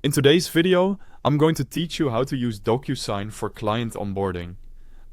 In today's video, I'm going to teach you how to use DocuSign for client onboarding.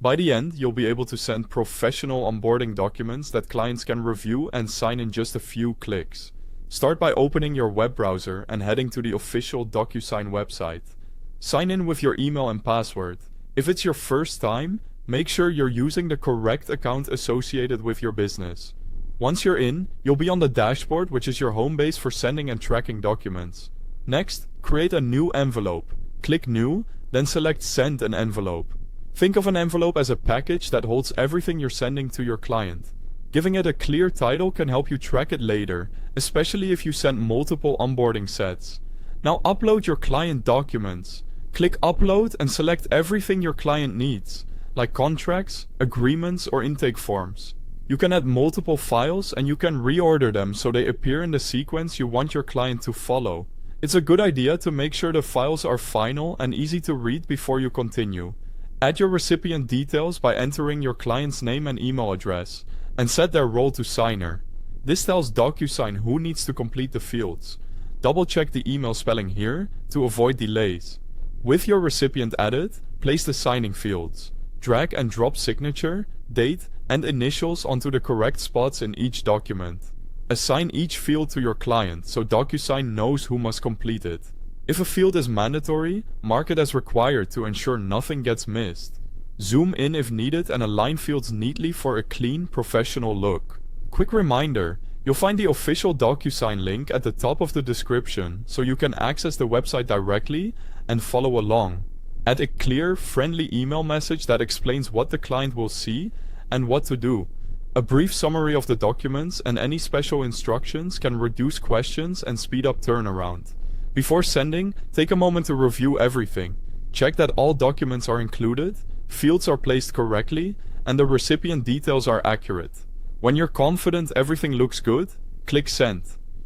By the end, you'll be able to send professional onboarding documents that clients can review and sign in just a few clicks. Start by opening your web browser and heading to the official DocuSign website. Sign in with your email and password. If it's your first time, make sure you're using the correct account associated with your business. Once you're in, you'll be on the dashboard, which is your home base for sending and tracking documents. Next, create a new envelope. Click New, then select Send an envelope. Think of an envelope as a package that holds everything you're sending to your client. Giving it a clear title can help you track it later, especially if you send multiple onboarding sets. Now upload your client documents. Click Upload and select everything your client needs, like contracts, agreements, or intake forms. You can add multiple files and you can reorder them so they appear in the sequence you want your client to follow. It's a good idea to make sure the files are final and easy to read before you continue. Add your recipient details by entering your client's name and email address, and set their role to signer. This tells DocuSign who needs to complete the fields. Double check the email spelling here to avoid delays. With your recipient added, place the signing fields. Drag and drop signature, date, and initials onto the correct spots in each document. Assign each field to your client so DocuSign knows who must complete it. If a field is mandatory, mark it as required to ensure nothing gets missed. Zoom in if needed and align fields neatly for a clean, professional look. Quick reminder, you'll find the official DocuSign link at the top of the description so you can access the website directly and follow along. Add a clear, friendly email message that explains what the client will see and what to do. A brief summary of the documents and any special instructions can reduce questions and speed up turnaround. Before sending, take a moment to review everything. Check that all documents are included, fields are placed correctly, and the recipient details are accurate. When you're confident everything looks good, click Send.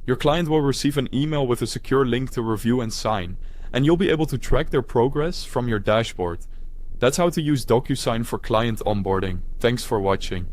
Your client will receive an email with a secure link to review and sign, and you'll be able to track their progress from your dashboard. That's how to use DocuSign for client onboarding. Thanks for watching.